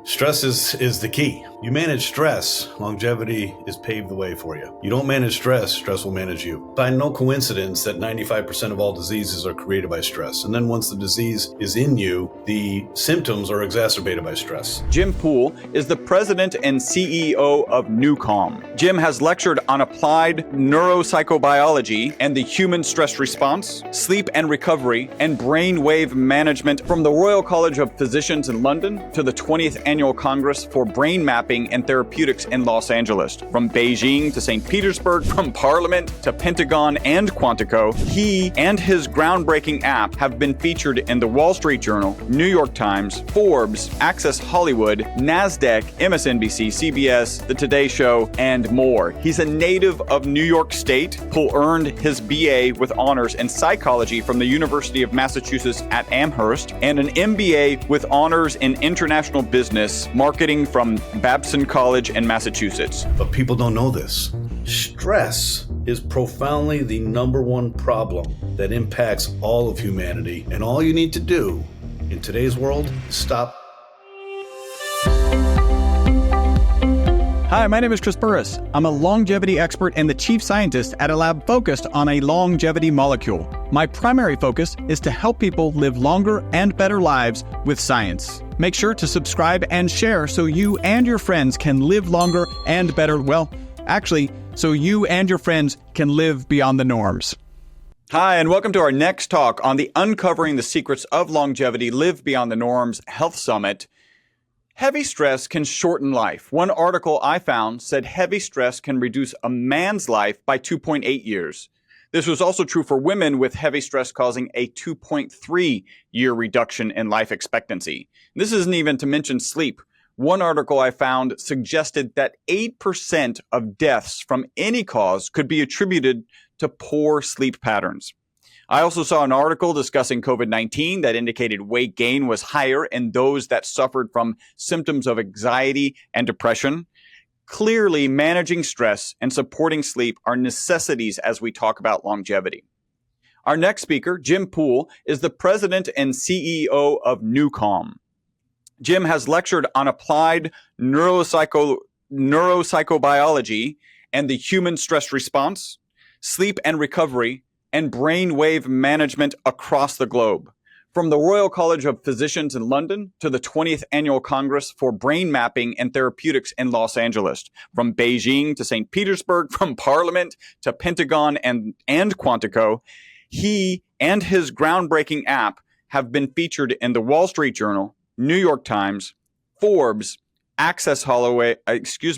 Stress is the key. You manage stress, longevity is paved the way for you. You don't manage stress, stress will manage you. By no coincidence that 95% of all diseases are created by stress. And then once the disease is in you, the symptoms are exacerbated by stress. Jim Poole is the president and CEO of NuCalm. Jim has lectured on applied neuropsychobiology and the human stress response, sleep and recovery, and brainwave management from the Royal College of Physicians in London to the 20th Annual Congress for Brain Mapping and Therapeutics in Los Angeles. From Beijing to St. Petersburg, from Parliament to Pentagon and Quantico, he and his groundbreaking app have been featured in the Wall Street Journal, New York Times, Forbes, Access Hollywood, NASDAQ, MSNBC, CBS, The Today Show, and more. He's a native of New York State. Poole earned his BA with honors in psychology from the University of Massachusetts at Amherst and an MBA with honors in international business marketing from Babson College in Massachusetts. But people don't know this. Stress is profoundly the number one problem that impacts all of humanity. And all you need to do in today's world is stop. Hi, my name is Chris Burris. I'm a longevity expert and the chief scientist at a lab focused on a longevity molecule. My primary focus is to help people live longer and better lives with science. Make sure to subscribe and share so you and your friends can live longer and better. Well, actually, so you and your friends can live beyond the norms. Hi, and welcome to our next talk on the Uncovering the Secrets of Longevity, Live Beyond the Norms Health Summit. Heavy stress can shorten life. One article I found said heavy stress can reduce a man's life by 2.8 years. This was also true for women, with heavy stress causing a 2.3-year reduction in life expectancy. This isn't even to mention sleep. One article I found suggested that 8% of deaths from any cause could be attributed to poor sleep patterns. I also saw an article discussing COVID-19 that indicated weight gain was higher in those that suffered from symptoms of anxiety and depression. Clearly, managing stress and supporting sleep are necessities as we talk about longevity. Our next speaker, Jim Poole, is the president and CEO of NuCalm. Jim has lectured on applied neuropsychobiology and the human stress response, sleep and recovery, and brainwave management across the globe. From the Royal College of Physicians in London to the 20th Annual Congress for Brain Mapping and Therapeutics in Los Angeles. From Beijing to St. Petersburg, from Parliament to Pentagon and Quantico, he and his groundbreaking app have been featured in the Wall Street Journal, New York Times, Forbes, Access Hollywood, NASDAQ,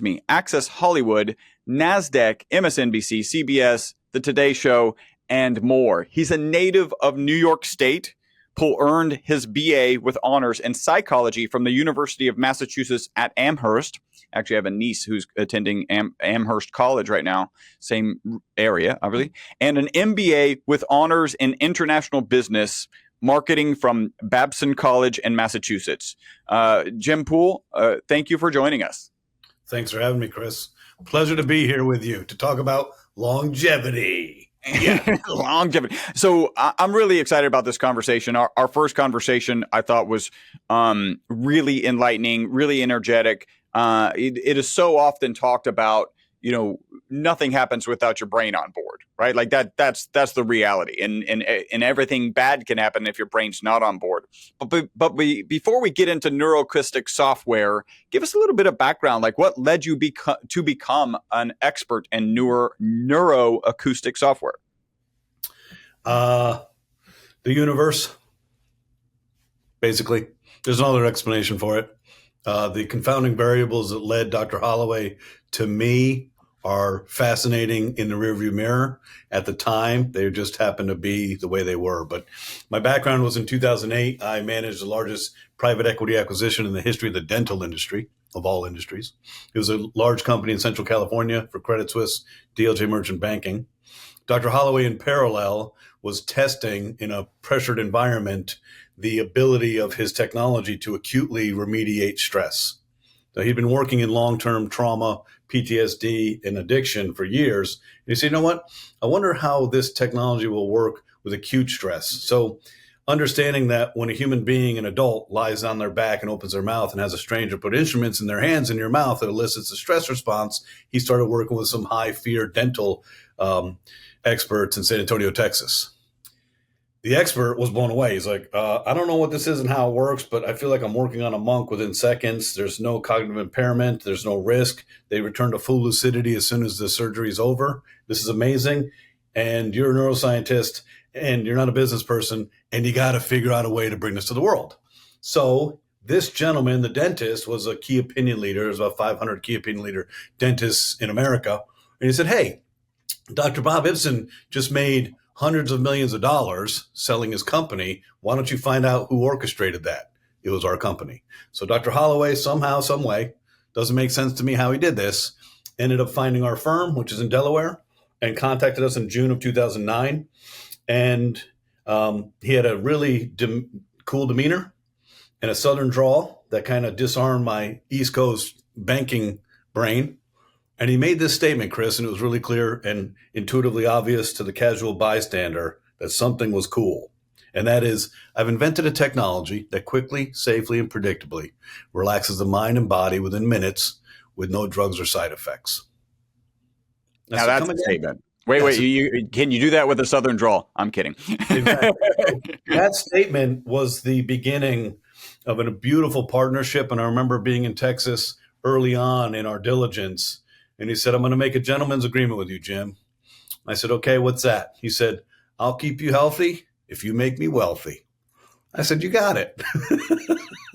MSNBC, CBS, The Today Show, and more. He's a native of New York State. Poole earned his BA with honors in psychology from the University of Massachusetts at Amherst. Actually, I have a niece who's attending Amherst College right now, same area, obviously, and an MBA with honors in international business marketing from Babson College in Massachusetts. Jim Poole, thank you for joining us. Thanks for having me, Chris. Pleasure to be here with you to talk about longevity. Yeah, longevity. So I'm really excited about this conversation. Our first conversation, I thought, was really enlightening, really energetic. It is so often talked about, nothing happens without your brain on board, right? Like that's the reality. And everything bad can happen if your brain's not on board. But before we get into neuroacoustic software, give us a little bit of background, like what led you to become an expert in neuroacoustic software? The universe, basically. There's no other explanation for it. The confounding variables that led Dr. Holloway to me are fascinating in the rearview mirror. At the time, they just happened to be the way they were. But my background was in 2008. I managed the largest private equity acquisition in the history of the dental industry, of all industries. It was a large company in Central California for Credit Suisse, DLJ Merchant Banking. Dr. Holloway, in parallel, was testing in a pressured environment the ability of his technology to acutely remediate stress. So he'd been working in long-term trauma, PTSD, and addiction for years. And he said, you know what? I wonder how this technology will work with acute stress. So understanding that when a human being, an adult, lies on their back and opens their mouth and has a stranger put instruments in their hands in your mouth that elicits a stress response, he started working with some high fear dental experts in San Antonio, Texas. The expert was blown away. He's like, I don't know what this is and how it works, but I feel like I'm working on a monk within seconds. There's no cognitive impairment. There's no risk. They return to full lucidity as soon as the surgery is over. This is amazing. And you're a neuroscientist and you're not a business person, and you got to figure out a way to bring this to the world. So this gentleman, the dentist, was a key opinion leader. There's about 500 key opinion leader dentists in America. And he said, hey, Dr. Bob Ibsen just made hundreds of millions of dollars selling his company. Why don't you find out who orchestrated that? It was our company. So Dr. Holloway, somehow, some way, doesn't make sense to me how he did this, ended up finding our firm, which is in Delaware, and contacted us in June of 2009. And he had a really cool demeanor and a Southern drawl that kind of disarmed my East Coast banking brain. And he made this statement, Chris, and it was really clear and intuitively obvious to the casual bystander that something was cool. And that is, I've invented a technology that quickly, safely, and predictably relaxes the mind and body within minutes with no drugs or side effects. Now that's a statement. Wait, can you do that with a Southern drawl? I'm kidding. Exactly. That statement was the beginning of a beautiful partnership. And I remember being in Texas early on in our diligence. And he said, I'm going to make a gentleman's agreement with you, Jim. I said, okay, what's that? He said, I'll keep you healthy if you make me wealthy. I said, you got it.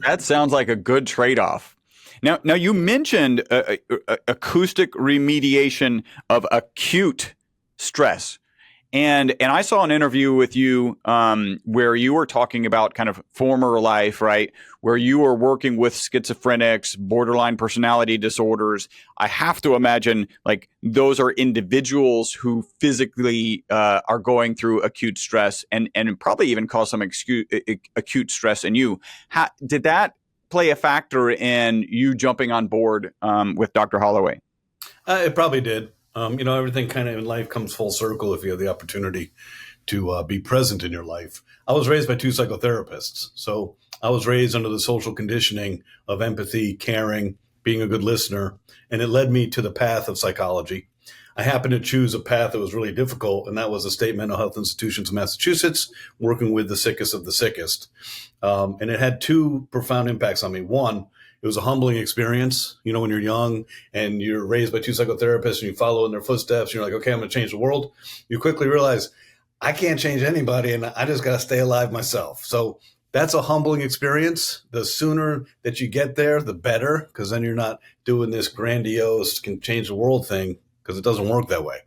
That sounds like a good trade-off. Now you mentioned acoustic remediation of acute stress. And I saw an interview with you where you were talking about kind of former life, right? Where you were working with schizophrenics, borderline personality disorders. I have to imagine like those are individuals who physically are going through acute stress and probably even cause some acute stress in you. Did that play a factor in you jumping on board with Dr. Holloway? It probably did. Everything kind of in life comes full circle if you have the opportunity to be present in your life. I was raised by two psychotherapists. So I was raised under the social conditioning of empathy, caring, being a good listener, and it led me to the path of psychology. I happened to choose a path that was really difficult, and that was the State Mental Health Institutions of Massachusetts, working with the sickest of the sickest. And it had two profound impacts on me. One, it was a humbling experience. You know, when you're young and you're raised by two psychotherapists and you follow in their footsteps, you're like, okay, I'm going to change the world. You quickly realize I can't change anybody and I just got to stay alive myself. So that's a humbling experience. The sooner that you get there, the better, because then you're not doing this grandiose can change the world thing, because it doesn't work that way.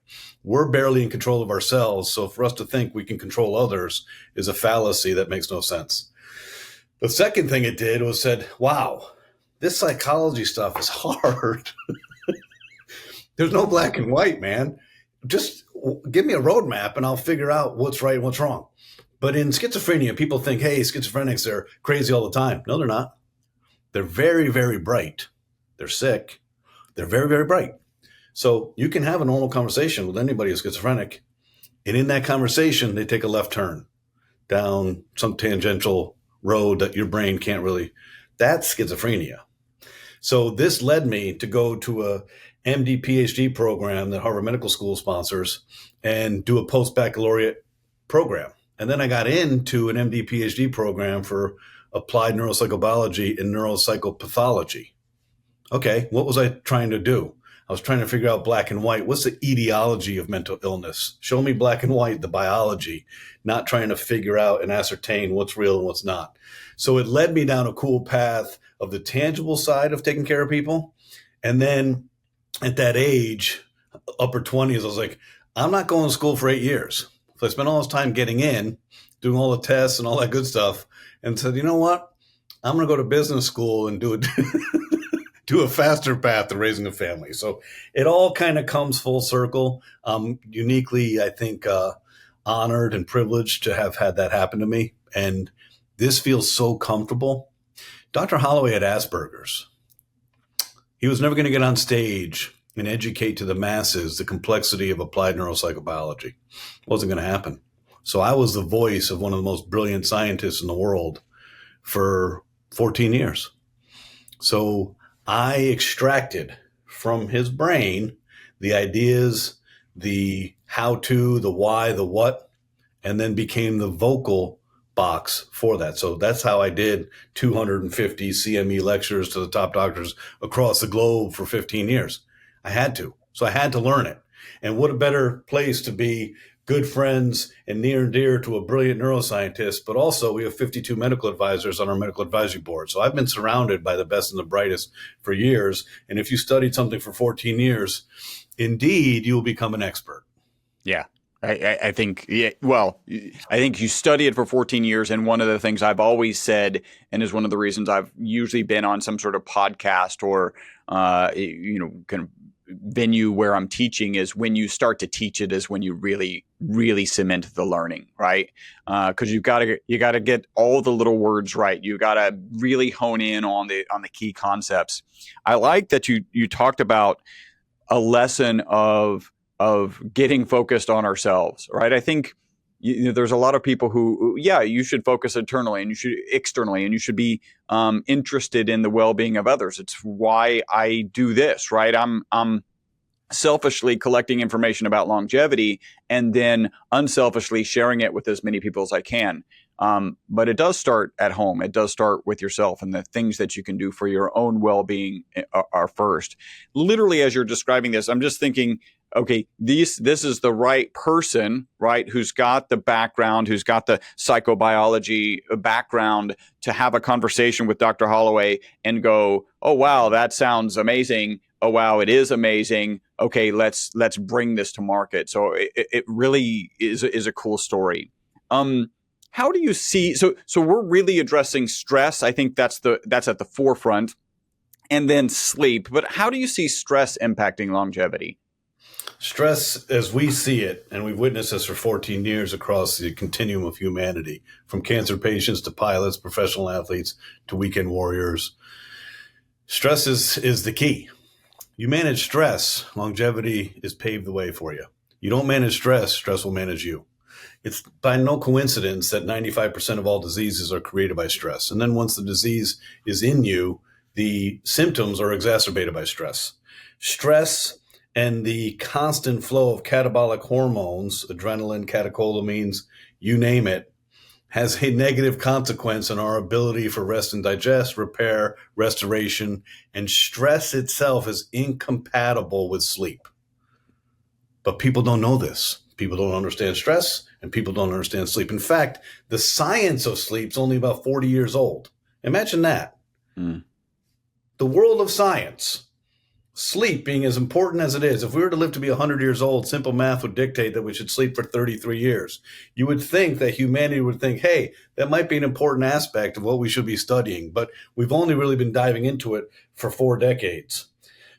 We're barely in control of ourselves. So for us to think we can control others is a fallacy that makes no sense. The second thing it did was said, wow, this psychology stuff is hard. There's no black and white, man. Just give me a roadmap and I'll figure out what's right and what's wrong. But in schizophrenia, people think, hey, schizophrenics are crazy all the time. No, they're not. They're very, very bright. They're sick. They're very, very bright. So you can have a normal conversation with anybody who's schizophrenic. And in that conversation, they take a left turn down some tangential road that your brain can't really. That's schizophrenia. So this led me to go to a MD PhD program that Harvard Medical School sponsors and do a post-baccalaureate program. And then I got into an MD PhD program for applied neuropsychobiology and neuropsychopathology. Okay, what was I trying to do? I was trying to figure out black and white. What's the etiology of mental illness? Show me black and white, the biology, not trying to figure out and ascertain what's real and what's not. So it led me down a cool path of the tangible side of taking care of people. And then at that age, upper 20s, I was like, I'm not going to school for 8 years. So I spent all this time getting in, doing all the tests and all that good stuff, and said, you know what? I'm going to go to business school and do a faster path to raising a family. So it all kind of comes full circle. Uniquely, I think, honored and privileged to have had that happen to me. And this feels so comfortable. Dr. Holloway had Asperger's. He was never going to get on stage and educate to the masses the complexity of applied neuropsychobiology. It wasn't going to happen. So I was the voice of one of the most brilliant scientists in the world for 14 years. So I extracted from his brain the ideas, the how to, the why, the what, and then became the vocal box for that. So that's how I did 250 CME lectures to the top doctors across the globe for 15 years. I had to. So I had to learn it. And what a better place to be good friends and near and dear to a brilliant neuroscientist, but also we have 52 medical advisors on our medical advisory board. So I've been surrounded by the best and the brightest for years. And if you studied something for 14 years, indeed, you will become an expert. Yeah. I think, yeah, well, I think you study it for 14 years. And one of the things I've always said, and is one of the reasons I've usually been on some sort of podcast or, kind of venue where I'm teaching, is when you start to teach it is when you really, really cement the learning, right? Because you got to get all the little words right. You got to really hone in on the key concepts. I like that you talked about a lesson of getting focused on ourselves, right? I think there's a lot of people who, yeah, you should focus internally and you should externally, and you should be interested in the well-being of others. It's why I do this, right? I'm selfishly collecting information about longevity and then unselfishly sharing it with as many people as I can. But it does start at home. It does start with yourself, and the things that you can do for your own well-being are first. Literally, as you're describing this, I'm just thinking, okay, this is the right person, right? Who's got the background, who's got the psychobiology background to have a conversation with Dr. Holloway and go, oh, wow, that sounds amazing. Oh, wow, it is amazing. Okay, let's bring this to market. So it really is a cool story. How do you see, so we're really addressing stress. I think that's at the forefront, and then sleep. But how do you see stress impacting longevity? Stress, as we see it, and we've witnessed this for 14 years across the continuum of humanity, from cancer patients to pilots, professional athletes to weekend warriors, stress is the key. You manage stress, longevity is paved the way for you. You don't manage stress, stress will manage you. It's by no coincidence that 95% of all diseases are created by stress. And then once the disease is in you, the symptoms are exacerbated by stress. Stress and the constant flow of catabolic hormones, adrenaline, catecholamines, you name it, has a negative consequence on our ability for rest and digest, repair, restoration, and stress itself is incompatible with sleep. But people don't know this. People don't understand stress, and people don't understand sleep. In fact, the science of sleep is only about 40 years old. Imagine that. Mm. The world of science, sleep being as important as it is. If we were to live to be 100 years old, simple math would dictate that we should sleep for 33 years. You would think that humanity would think, hey, that might be an important aspect of what we should be studying, but we've only really been diving into it for 4 decades.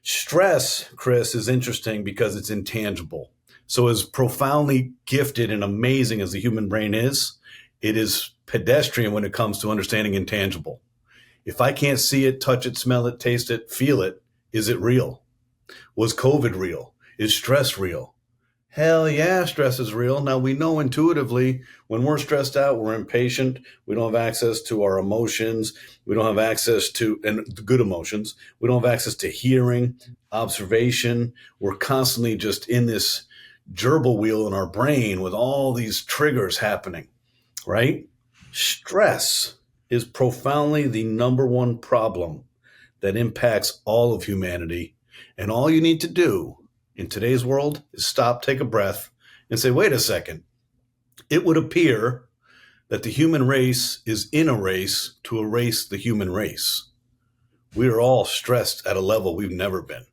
Stress, Chris, is interesting because it's intangible. So as profoundly gifted and amazing as the human brain is, it is pedestrian when it comes to understanding intangible. If I can't see it, touch it, smell it, taste it, feel it, is it real? Was COVID real? Is stress real? Hell yeah, stress is real. Now we know intuitively when we're stressed out, we're impatient. We don't have access to our emotions. We don't have access to, and the good emotions. We don't have access to hearing, observation. We're constantly just in this gerbil wheel in our brain with all these triggers happening, right? Stress is profoundly the number one problem that impacts all of humanity. And all you need to do in today's world is stop, take a breath, and say, wait a second. It would appear that the human race is in a race to erase the human race. We are all stressed at a level we've never been.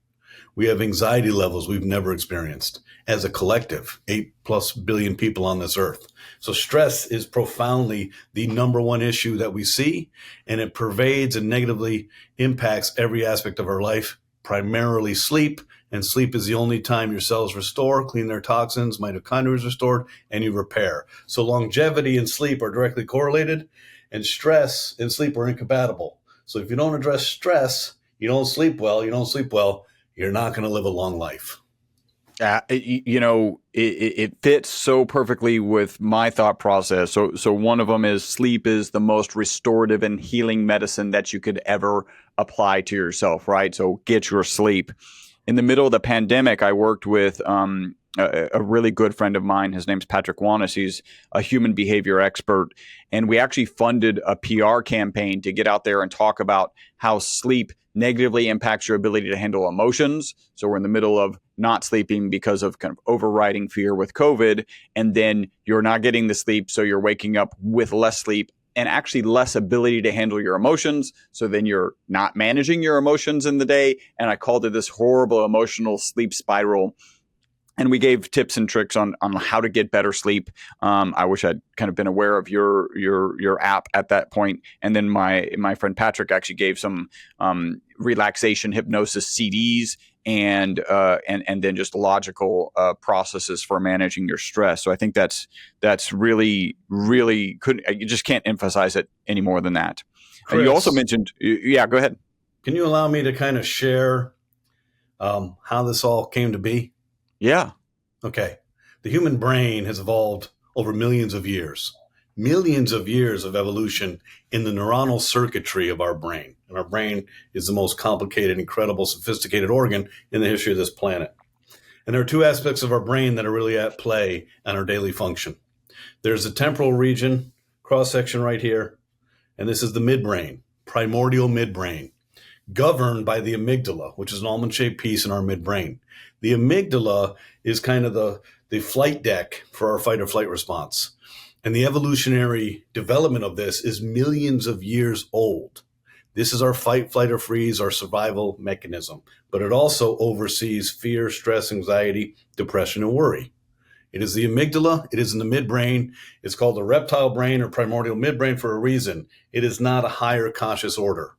We have anxiety levels we've never experienced as a collective, 8+ billion people on this earth. So stress is profoundly the number one issue that we see, and it pervades and negatively impacts every aspect of our life, primarily sleep. And sleep is the only time your cells restore, clean their toxins, mitochondria is restored, and you repair. So longevity and sleep are directly correlated, and stress and sleep are incompatible. So if you don't address stress, you don't sleep well, you're not going to live a long life. It fits so perfectly with my thought process. So one of them is sleep is the most restorative and healing medicine that you could ever apply to yourself, right? So get your sleep. In the middle of the pandemic, I worked with a really good friend of mine. His name's Patrick Wanis. He's a human behavior expert. And we actually funded a PR campaign to get out there and talk about how sleep negatively impacts your ability to handle emotions. So we're in the middle of not sleeping because of kind of overriding fear with COVID. And then you're not getting the sleep. So you're waking up with less sleep and actually less ability to handle your emotions. So then you're not managing your emotions in the day. And I called it this horrible emotional sleep spiral. And we gave tips and tricks on how to get better sleep. I wish I'd kind of been aware of your app at that point. And then my friend Patrick actually gave some relaxation hypnosis CDs and then just logical processes for managing your stress. So I think that's really you just can't emphasize it any more than that. You also mentioned, yeah, go ahead. Can you allow me to kind of share how this all came to be? Yeah. Okay. The human brain has evolved over millions of years of evolution in the neuronal circuitry of our brain. And our brain is the most complicated, incredible, sophisticated organ in the history of this planet. And there are two aspects of our brain that are really at play in our daily function. There's the temporal region, cross-section right here, and this is the midbrain, primordial midbrain, governed by the amygdala, which is an almond-shaped piece in our midbrain. The amygdala is kind of the flight deck for our fight or flight response. And the evolutionary development of this is millions of years old. This is our fight, flight, or freeze, our survival mechanism. But it also oversees fear, stress, anxiety, depression, and worry. It is the amygdala. It is in the midbrain. It's called the reptile brain or primordial midbrain for a reason. It is not a higher conscious order,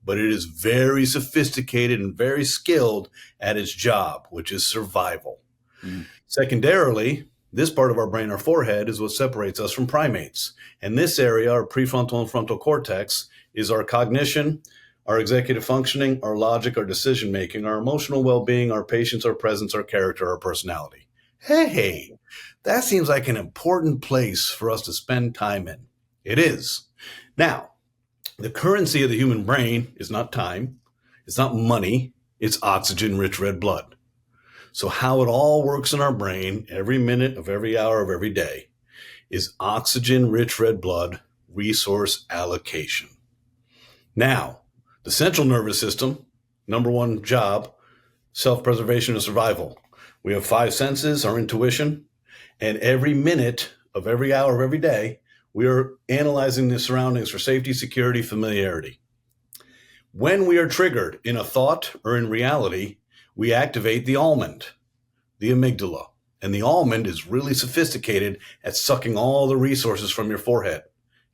but it is very sophisticated and very skilled at its job, which is survival. Mm. Secondarily, this part of our brain, our forehead, is what separates us from primates. And this area, our prefrontal and frontal cortex, is our cognition, our executive functioning, our logic, our decision-making, our emotional well-being, our patience, our presence, our character, our personality. Hey, that seems like an important place for us to spend time in. It is. Now, the currency of the human brain is not time, it's not money, it's oxygen-rich red blood. So how it all works in our brain every minute of every hour of every day is oxygen-rich red blood resource allocation. Now, the central nervous system, number one job, self-preservation and survival. We have 5 senses, our intuition, and every minute of every hour of every day, we are analyzing the surroundings for safety, security, familiarity. When we are triggered in a thought or in reality, we activate the almond, the amygdala. And the almond is really sophisticated at sucking all the resources from your forehead.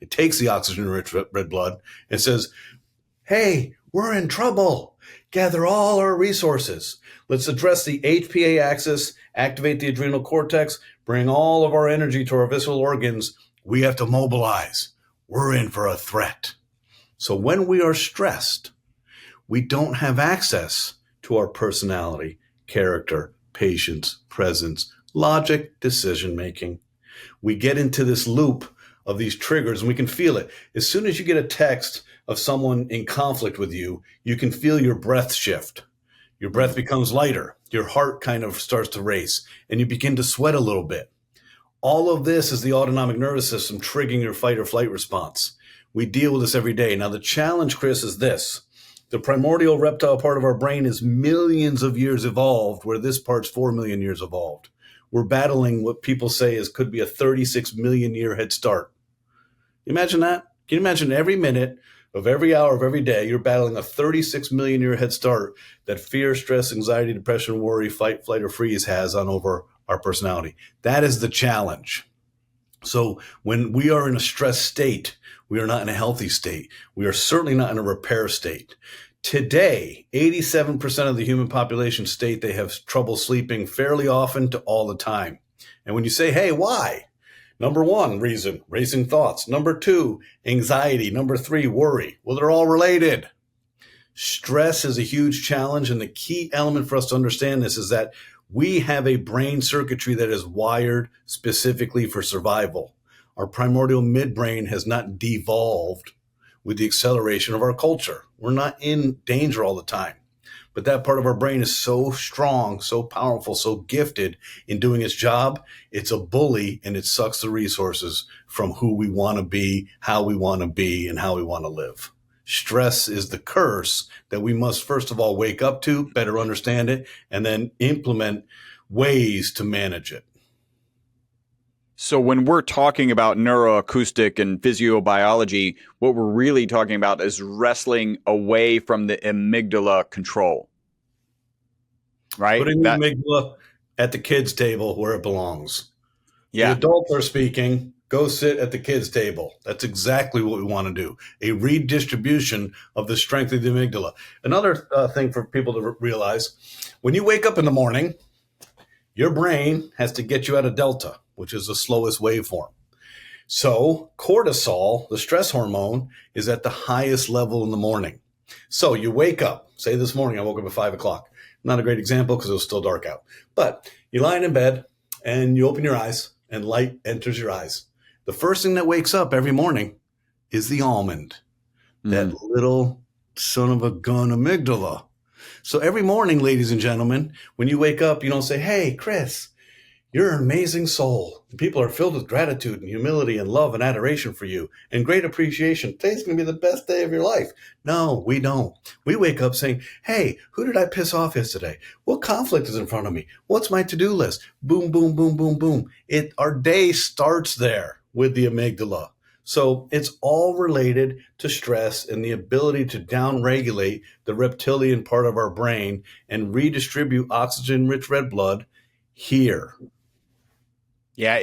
It takes the oxygen-rich red blood and says, hey, we're in trouble. Gather all our resources. Let's address the HPA axis, activate the adrenal cortex, bring all of our energy to our visceral organs. We have to mobilize. We're in for a threat. So when we are stressed, we don't have access to our personality, character, patience, presence, logic, decision-making. We get into this loop of these triggers and we can feel it. As soon as you get a text of someone in conflict with you, you can feel your breath shift. Your breath becomes lighter. Your heart kind of starts to race and you begin to sweat a little bit. All of this is the autonomic nervous system triggering your fight or flight response. We deal with this every day. Now, the challenge, Chris, is this. The primordial reptile part of our brain is millions of years evolved, where this part's 4 million years evolved. We're battling what people say could be a 36 million year head start. You imagine that? Can you imagine every minute of every hour of every day, you're battling a 36 million year head start that fear, stress, anxiety, depression, worry, fight, flight, or freeze has on over our personality. That is the challenge. So when we are in a stressed state, we are not in a healthy state. We are certainly not in a repair state. Today, 87% of the human population state they have trouble sleeping fairly often to all the time. And when you say, hey, why? Number 1 reason, racing thoughts. Number 2, anxiety. Number 3, worry. Well, they're all related. Stress is a huge challenge. And the key element for us to understand this is that We have a brain circuitry that is wired specifically for survival. Our primordial midbrain has not devolved with the acceleration of our culture. We're not in danger all the time. But that part of our brain is so strong, so powerful, so gifted in doing its job. It's a bully, and it sucks the resources from who we want to be, how we want to be, and how we want to live. Stress is the curse that we must, first of all, wake up to, better understand it, and then implement ways to manage it. So when we're talking about neuroacoustic and physiobiology, what we're really talking about is wrestling away from the amygdala control, right? Putting the amygdala at the kids' table where it belongs. Yeah. The adults are speaking. Go sit at the kids' table. That's exactly what we want to do. A redistribution of the strength of the amygdala. Another thing for people to realize, when you wake up in the morning, your brain has to get you out of delta, which is the slowest waveform. So cortisol, the stress hormone, is at the highest level in the morning. So you wake up, say this morning, I woke up at 5 o'clock. Not a great example because it was still dark out. But you're lying in bed and you open your eyes and light enters your eyes. The first thing that wakes up every morning is the almond, that little son of a gun amygdala. So every morning, ladies and gentlemen, when you wake up, you don't say, hey, Chris, you're an amazing soul. People are filled with gratitude and humility and love and adoration for you and great appreciation. Today's going to be the best day of your life. No, we don't. We wake up saying, hey, who did I piss off yesterday? What conflict is in front of me? What's my to-do list? Boom, boom, boom, boom, boom. Our day starts there with the amygdala. So it's all related to stress and the ability to downregulate the reptilian part of our brain and redistribute oxygen-rich red blood here. Yeah,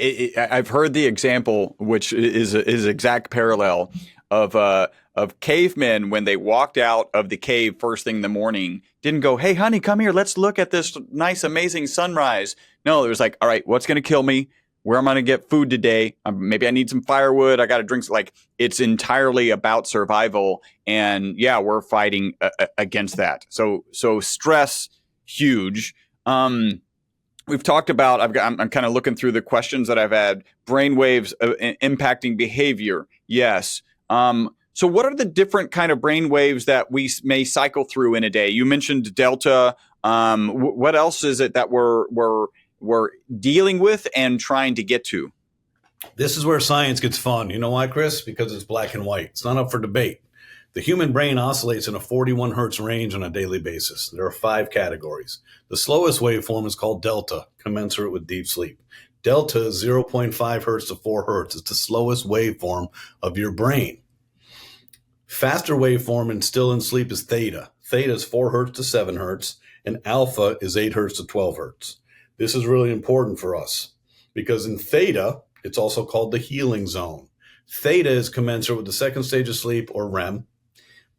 I've heard the example, which is exact parallel of cavemen when they walked out of the cave first thing in the morning, didn't go, hey, honey, come here, let's look at this nice, amazing sunrise. No, it was like, all right, what's going to kill me? Where am I going to get food today? Maybe I need some firewood. I got to drink. Like, it's entirely about survival. And yeah, we're fighting against that. So stress, huge. We've talked about, I'm kind of looking through the questions that I've had. Brainwaves impacting behavior. Yes. So what are the different kind of brainwaves that we may cycle through in a day? You mentioned delta. What else is it that we're dealing with and trying to get to? This is where science gets fun. You know why, Chris? Because it's black and white. It's not up for debate. The human brain oscillates in a 41 hertz range on a daily basis. There are 5 categories. The slowest waveform is called delta, commensurate with deep sleep. Delta is 0.5 hertz to 4 hertz. It's the slowest waveform of your brain. Faster waveform and still in sleep is theta. Theta is 4 hertz to 7 hertz, and alpha is 8 hertz to 12 hertz. This is really important for us because in theta, it's also called the healing zone. Theta is commensurate with the second stage of sleep or REM.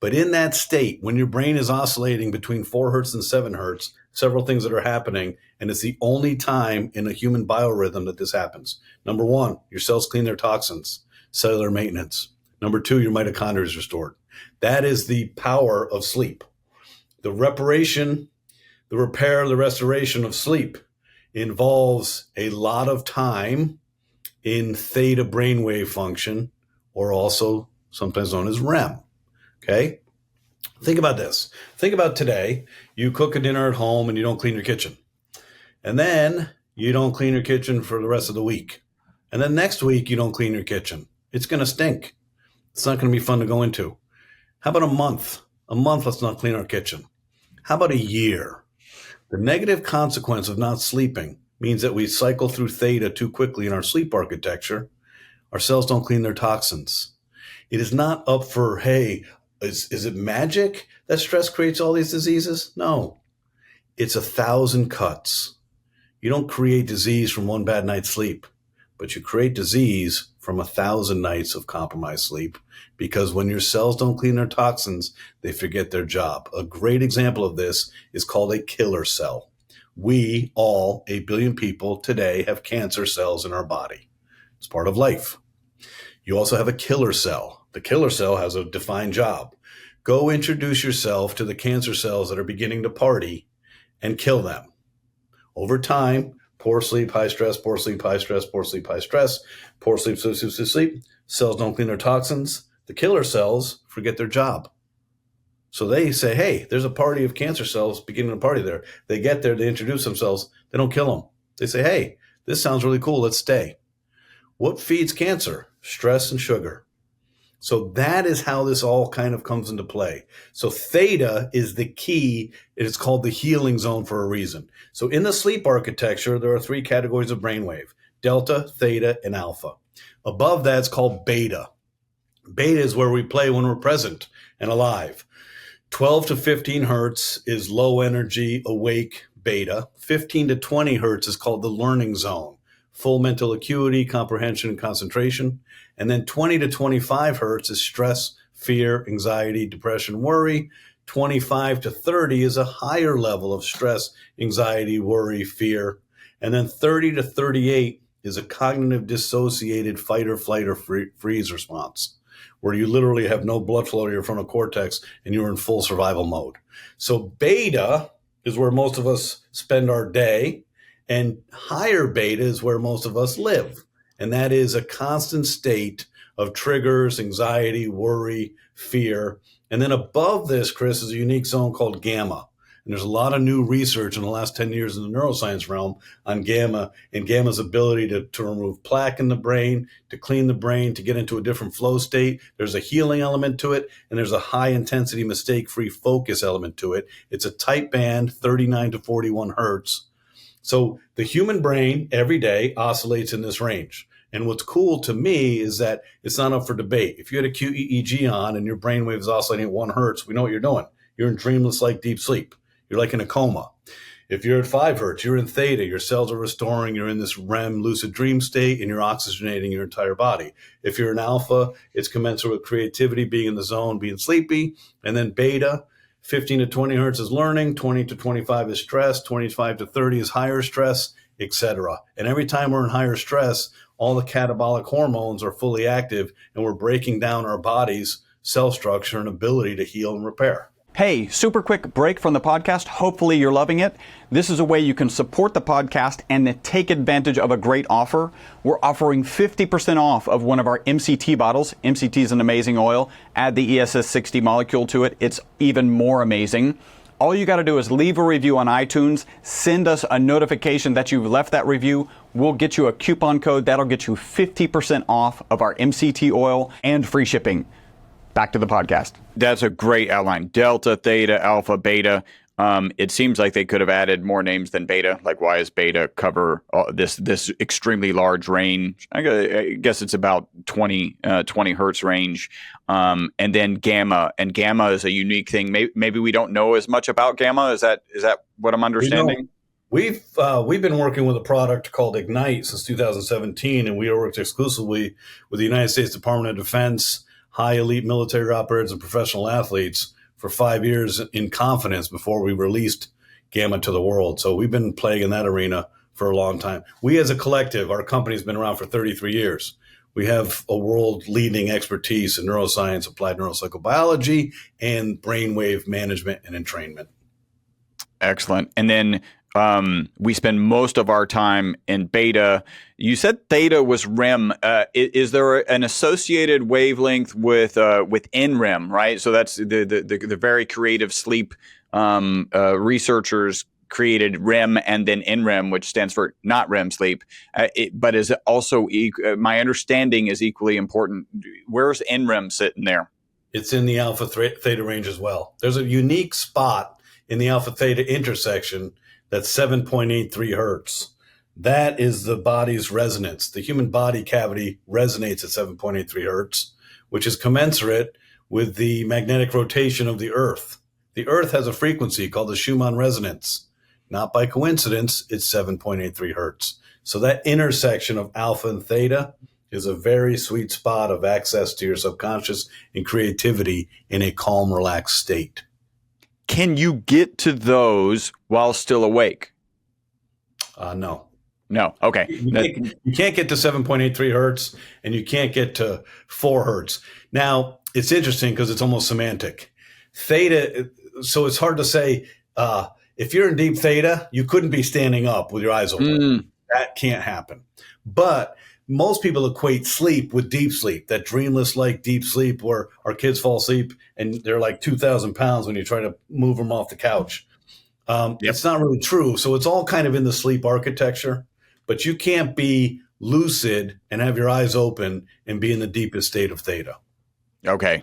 But in that state, when your brain is oscillating between 4 hertz and 7 hertz, several things that are happening, and it's the only time in a human biorhythm that this happens. Number 1, your cells clean their toxins, cellular maintenance. Number 2, your mitochondria is restored. That is the power of sleep. The repair, the restoration of sleep involves a lot of time in theta brainwave function, or also sometimes known as REM. Okay? Think about this. Think about today. You cook a dinner at home and you don't clean your kitchen. And then you don't clean your kitchen for the rest of the week. And then next week you don't clean your kitchen. It's going to stink. It's not going to be fun to go into. How about a month? A month, let's not clean our kitchen. How about a year? The negative consequence of not sleeping means that we cycle through theta too quickly in our sleep architecture. Our cells don't clean their toxins. It is not up for, hey, is it magic that stress creates all these diseases? No. It's 1,000 cuts. You don't create disease from one bad night's sleep, but you create disease from 1,000 nights of compromised sleep, because when your cells don't clean their toxins, they forget their job. A great example of this is called a killer cell. We all, 8 billion people today, have cancer cells in our body. It's part of life. You also have a killer cell. The killer cell has a defined job. Go introduce yourself to the cancer cells that are beginning to party and kill them. Over time, poor sleep, high stress, poor sleep, high stress, poor sleep, high stress, poor sleep, sleep, sleep, sleep, sleep. Cells don't clean their toxins. The killer cells forget their job. So they say, hey, there's a party of cancer cells beginning a party there. They get there, they introduce themselves. They don't kill them. They say, hey, this sounds really cool. Let's stay. What feeds cancer? Stress and sugar. So that is how this all kind of comes into play. So theta is the key. It's called the healing zone for a reason. So in the sleep architecture, there are three categories of brainwave: delta, theta, and alpha. Above that, it's called beta. Beta is where we play when we're present and alive. 12 to 15 hertz is low energy, awake beta. 15 to 20 hertz is called the learning zone, full mental acuity, comprehension, and concentration. And then 20 to 25 hertz is stress, fear, anxiety, depression, worry. 25 to 30 is a higher level of stress, anxiety, worry, fear. And then 30 to 38 is a cognitive dissociated fight or flight or freeze response, where you literally have no blood flow to your frontal cortex and you're in full survival mode. So beta is where most of us spend our day, and higher beta is where most of us live. And that is a constant state of triggers, anxiety, worry, fear. And then above this, Chris, is a unique zone called gamma. And there's a lot of new research in the last 10 years in the neuroscience realm on gamma and gamma's ability to remove plaque in the brain, to clean the brain, to get into a different flow state. There's a healing element to it, and there's a high intensity mistake-free focus element to it. It's a tight band, 39 to 41 hertz. So the human brain every day oscillates in this range. And what's cool to me is that it's not up for debate. If you had a QEEG on and your brainwave is oscillating at 1 hertz, we know what you're doing. You're in dreamless-like deep sleep. You're like in a coma. If you're at 5 hertz, you're in theta. Your cells are restoring. You're in this REM lucid dream state, and you're oxygenating your entire body. If you're in alpha, it's commensurate with creativity, being in the zone, being sleepy. And then beta, 15 to 20 hertz is learning, 20 to 25 is stress, 25 to 30 is higher stress, etc. And every time we're in higher stress, all the catabolic hormones are fully active, and we're breaking down our body's cell structure and ability to heal and repair. Hey, super quick break from the podcast. Hopefully you're loving it. This is a way you can support the podcast and take advantage of a great offer. We're offering 50% off of one of our MCT bottles. MCT is an amazing oil. Add the ESS60 molecule to it. It's even more amazing. All you got to do is leave a review on iTunes, send us a notification that you've left that review. We'll get you a coupon code that'll get you 50% off of our MCT oil and free shipping. Back to the podcast. That's a great outline. Delta, theta, alpha, beta. It seems like they could have added more names than beta. Like, why is beta cover this extremely large range? I guess it's about 20 hertz range. And then gamma. And gamma is a unique thing. Maybe we don't know as much about gamma. Is that what I'm understanding? We've been working with a product called Ignite since 2017, and we worked exclusively with the United States Department of Defense, high elite military operators, and professional athletes for 5 years in confidence before we released Gamma to the world. So we've been playing in that arena for a long time. We as a collective, our company's been around for 33 years. We have a world-leading expertise in neuroscience, applied neuropsychobiology, and brainwave management and entrainment. Excellent. And then we spend most of our time in beta. You said theta was REM. Is there an associated wavelength with NREM, right? So that's the very creative sleep researchers created REM and then NREM, which stands for not REM sleep. But is also my understanding is equally important. Where's NREM sitting there? It's in the alpha theta range as well. There's a unique spot in the alpha theta intersection that's 7.83 hertz. That is the body's resonance. The human body cavity resonates at 7.83 hertz, which is commensurate with the magnetic rotation of the Earth. The Earth has a frequency called the Schumann resonance. Not by coincidence, it's 7.83 hertz. So that intersection of alpha and theta is a very sweet spot of access to your subconscious and creativity in a calm, relaxed state. Can you get to those while still awake? No. No. Okay. You can't get to 7.83 hertz, and you can't get to 4 hertz. Now, it's interesting because it's almost semantic. Theta, so it's hard to say If you're in deep theta, you couldn't be standing up with your eyes open. Mm, That can't happen. But most people equate sleep with deep sleep, that dreamless like deep sleep where our kids fall asleep and they're like 2,000 pounds when you try to move them off the couch. yep. It's not really true. So it's all kind of in the sleep architecture, but you can't be lucid and have your eyes open and be in the deepest state of theta. Okay.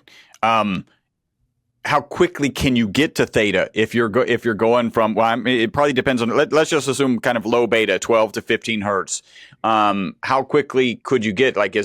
How quickly can you get to theta if you're going from, well, I mean, it probably depends on, let's just assume kind of low beta, 12 to 15 hertz. How quickly could you get, like,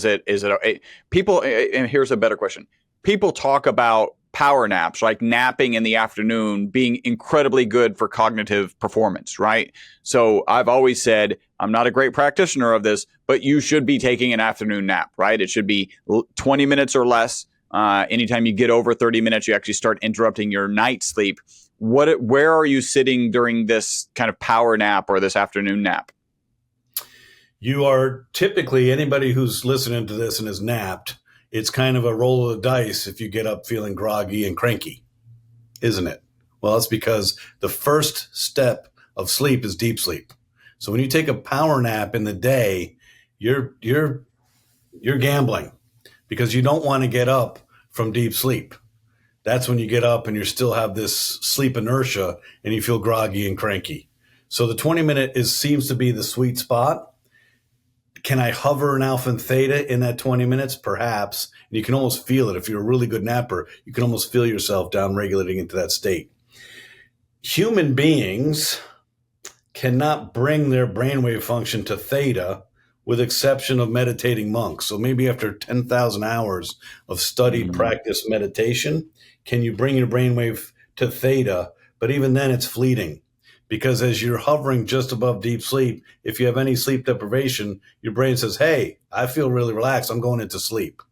people, and here's a better question. People talk about power naps, like napping in the afternoon being incredibly good for cognitive performance, right? So I've always said, I'm not a great practitioner of this, but you should be taking an afternoon nap, right? It should be 20 minutes or less. Anytime you get over 30 minutes, you actually start interrupting your night sleep. Where are you sitting during this kind of power nap or this afternoon nap? You are typically, anybody who's listening to this and is napped, it's kind of a roll of the dice if you get up feeling groggy and cranky, isn't it? Well, it's because the first step of sleep is deep sleep. So when you take a power nap in the day, you're gambling because you don't want to get up from deep sleep. That's when you get up and you still have this sleep inertia and you feel groggy and cranky. So the 20-minute seems to be the sweet spot. Can I hover an alpha and theta in that 20 minutes? Perhaps. And you can almost feel it. If you're a really good napper, you can almost feel yourself down regulating into that state. Human beings cannot bring their brainwave function to theta with exception of meditating monks. So maybe after 10,000 hours of studied practice meditation, can you bring your brainwave to theta? But even then it's fleeting. Because as you're hovering just above deep sleep, if you have any sleep deprivation, your brain says, hey, I feel really relaxed. I'm going into sleep.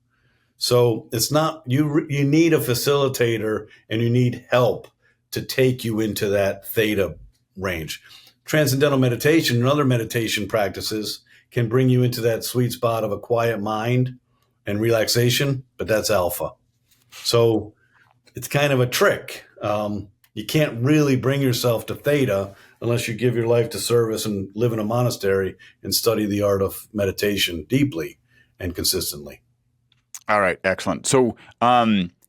So it's not, you need a facilitator and you need help to take you into that theta range. Transcendental meditation and other meditation practices can bring you into that sweet spot of a quiet mind and relaxation, but that's alpha. So it's kind of a trick. You can't really bring yourself to theta unless you give your life to service and live in a monastery and study the art of meditation deeply and consistently. All right, excellent. So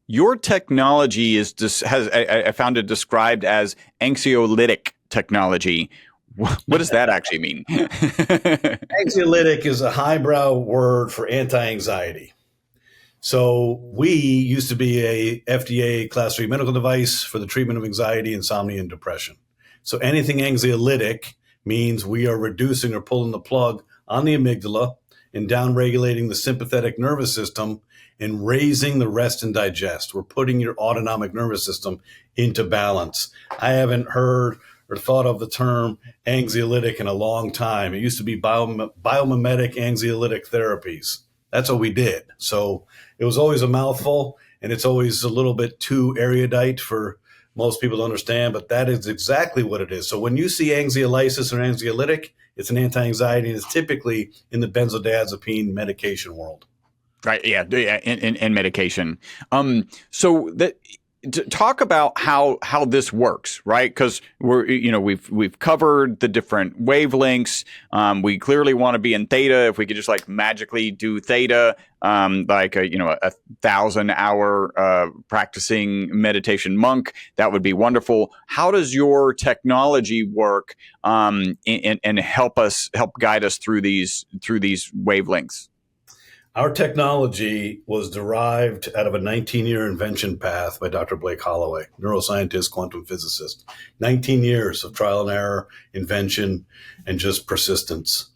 your technology I found it described as anxiolytic technology. What does that actually mean? Anxiolytic is a highbrow word for anti-anxiety. So we used to be a FDA class 3 medical device for the treatment of anxiety, insomnia, and depression. So anything anxiolytic means we are reducing or pulling the plug on the amygdala and downregulating the sympathetic nervous system and raising the rest and digest. We're putting your autonomic nervous system into balance. I haven't heard or thought of the term anxiolytic in a long time. It used to be biomimetic anxiolytic therapies. That's what we did. So it was always a mouthful, and it's always a little bit too erudite for most people to understand, but that is exactly what it is. So when you see anxiolysis or anxiolytic, it's an anti-anxiety, and it's typically in the benzodiazepine medication world. Right. Yeah. In medication. So that. Talk about how this works, right? Because we've covered the different wavelengths. We clearly want to be in theta. If we could just like magically do theta, like a 1,000-hour practicing meditation monk, that would be wonderful. How does your technology work and help guide us through these wavelengths? Our technology was derived out of a 19-year invention path by Dr. Blake Holloway, neuroscientist, quantum physicist. 19 years of trial and error, invention, and just persistence.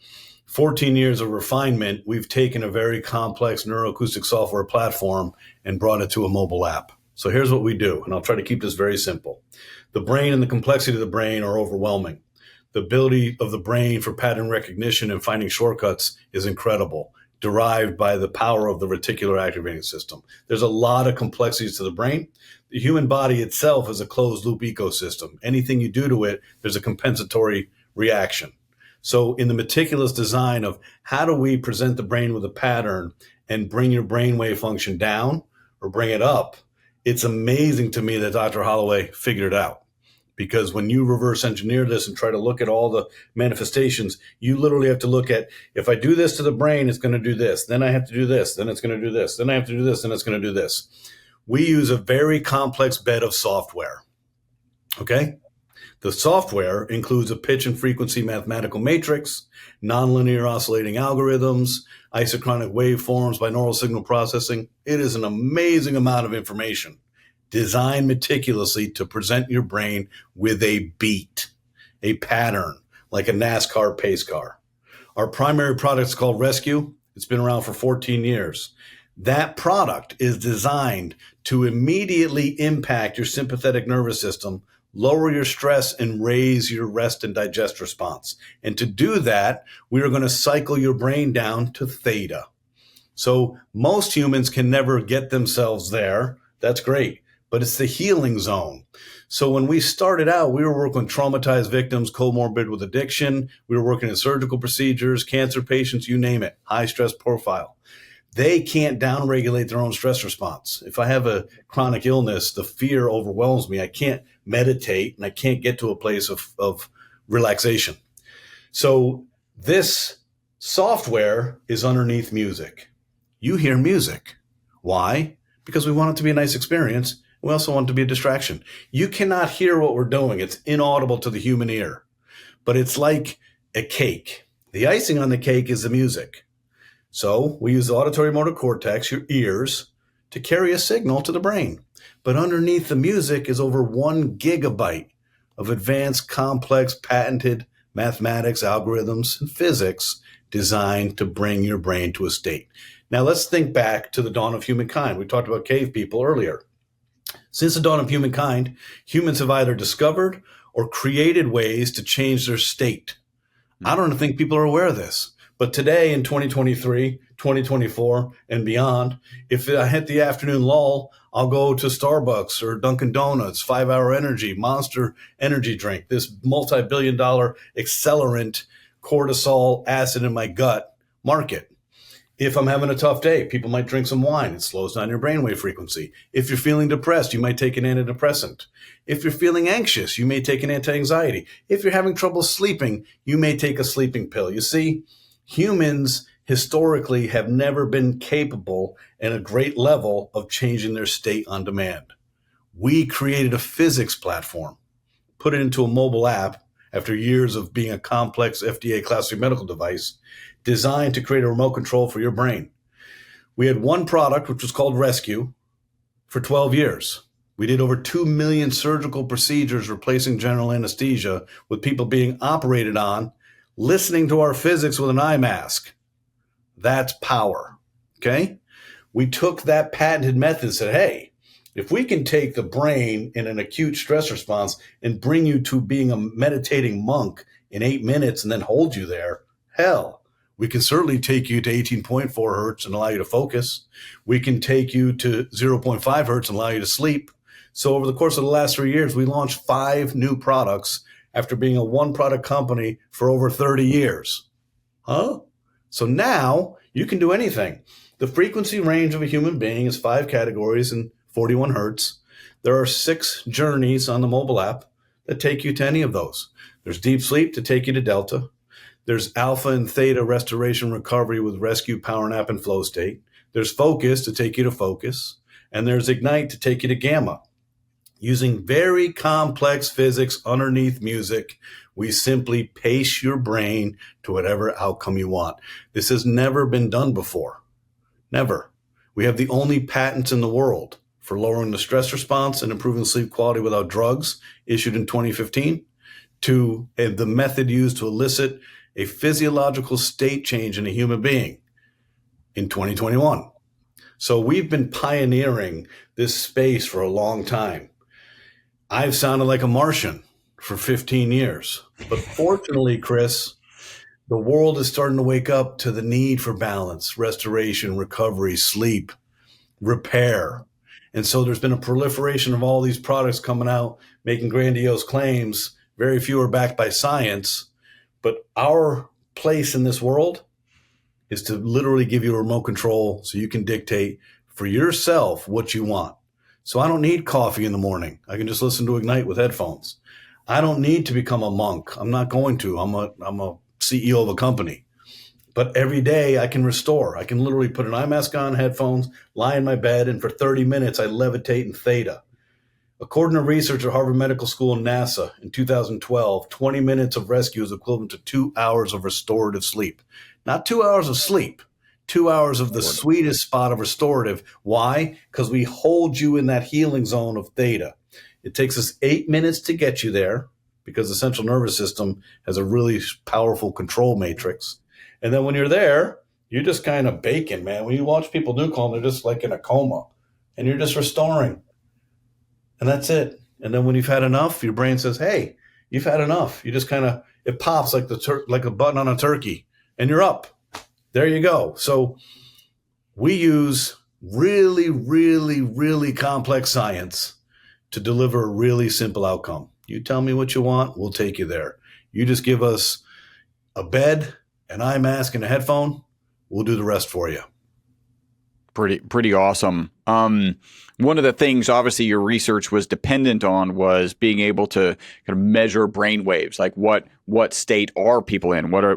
14 years of refinement, we've taken a very complex neuroacoustic software platform and brought it to a mobile app. So here's what we do, and I'll try to keep this very simple. The brain and the complexity of the brain are overwhelming. The ability of the brain for pattern recognition and finding shortcuts is incredible, derived by the power of the reticular activating system. There's a lot of complexities to the brain. The human body itself is a closed loop ecosystem. Anything you do to it, there's a compensatory reaction. So in the meticulous design of how do we present the brain with a pattern and bring your brainwave function down or bring it up, it's amazing to me that Dr. Holloway figured it out. because when you reverse engineer this and try to look at all the manifestations, you literally have to look at, if I do this to the brain, it's going to do this. Then I have to do this. Then it's going to do this. Then I have to do this. Then it's going to do this. We use a very complex bed of software. Okay? The software includes a pitch and frequency mathematical matrix, nonlinear oscillating algorithms, isochronic waveforms, binaural signal processing. It is an amazing amount of information designed meticulously to present your brain with a beat, a pattern, like a NASCAR pace car. Our primary product is called Rescue. It's been around for 14 years. That product is designed to immediately impact your sympathetic nervous system, lower your stress, and raise your rest and digest response. And to do that, we are going to cycle your brain down to theta. So most humans can never get themselves there. That's great. But it's the healing zone. So when we started out, we were working with traumatized victims, comorbid with addiction. We were working in surgical procedures, cancer patients, you name it, high stress profile. They can't downregulate their own stress response. If I have a chronic illness, the fear overwhelms me. I can't meditate and I can't get to a place of relaxation. So this software is underneath music. You hear music. Why? Because we want it to be a nice experience. We also want it to be a distraction. You cannot hear what we're doing. It's inaudible to the human ear, but it's like a cake. The icing on the cake is the music. So we use the auditory motor cortex, your ears, to carry a signal to the brain. But underneath the music is over 1 gigabyte of advanced, complex, patented mathematics, algorithms, and physics designed to bring your brain to a state. Now let's think back to the dawn of humankind. We talked about cave people earlier. Since the dawn of humankind, humans have either discovered or created ways to change their state. I don't think people are aware of this. But today in 2023, 2024, and beyond, if I hit the afternoon lull, I'll go to Starbucks or Dunkin' Donuts, 5 Hour Energy, Monster energy drink, this multi-billion-dollar accelerant cortisol acid in my gut market. If I'm having a tough day, people might drink some wine. It slows down your brainwave frequency. If you're feeling depressed, you might take an antidepressant. If you're feeling anxious, you may take an anti-anxiety. If you're having trouble sleeping, you may take a sleeping pill. You see, humans historically have never been capable at a great level of changing their state on demand. We created a physics platform, put it into a mobile app after years of being a complex FDA Class 3 medical device designed to create a remote control for your brain. We had one product, which was called Rescue, for 12 years. We did over 2 million surgical procedures replacing general anesthesia with people being operated on, listening to our physics with an eye mask. That's power, okay? We took that patented method and said, hey, if we can take the brain in an acute stress response and bring you to being a meditating monk in 8 minutes and then hold you there, hell, we can certainly take you to 18.4 hertz and allow you to focus. We can take you to 0.5 hertz and allow you to sleep. So over the course of the last 3 years, we launched 5 new products after being a one-product company for over 30 years. Huh? So now you can do anything. The frequency range of a human being is 5 categories and 41 hertz. There are 6 journeys on the mobile app that take you to any of those. There's deep sleep to take you to delta. There's alpha and theta restoration recovery with rescue, power nap, and flow state. There's focus to take you to focus. And there's ignite to take you to gamma. Using very complex physics underneath music, we simply pace your brain to whatever outcome you want. This has never been done before. Never. We have the only patents in the world for lowering the stress response and improving sleep quality without drugs, issued in 2015, to the method used to elicit a physiological state change in a human being in 2021. So we've been pioneering this space for a long time. I've sounded like a Martian for 15 years. But fortunately, Chris, the world is starting to wake up to the need for balance, restoration, recovery, sleep, repair. And so there's been a proliferation of all these products coming out, making grandiose claims. Very few are backed by science. But our place in this world is to literally give you a remote control so you can dictate for yourself what you want. So I don't need coffee in the morning. I can just listen to Ignite with headphones. I don't need to become a monk. I'm not going to. I'm a CEO of a company. But every day I can restore. I can literally put an eye mask on, headphones, lie in my bed, and for 30 minutes I levitate in theta. According to research at Harvard Medical School and NASA in 2012, 20 minutes of rescue is equivalent to 2 hours of restorative sleep. Not 2 hours of sleep, 2 hours of the sweetest spot of restorative. Why? Because we hold you in that healing zone of theta. It takes us 8 minutes to get you there because the central nervous system has a really powerful control matrix. And then when you're there, you're just kind of baking, man. When you watch people NuCalm, they're just like in a coma and you're just restoring. And that's it. And then when you've had enough, your brain says, hey, you've had enough. You just kind of, it pops like like a button on a turkey and you're up. There you go. So we use really, really, really complex science to deliver a really simple outcome. You tell me what you want, we'll take you there. You just give us a bed, an eye mask, and a headphone. We'll do the rest for you. Pretty awesome. One of the things, obviously, your research was dependent on was being able to kind of measure brain waves. Like what state are people in? What are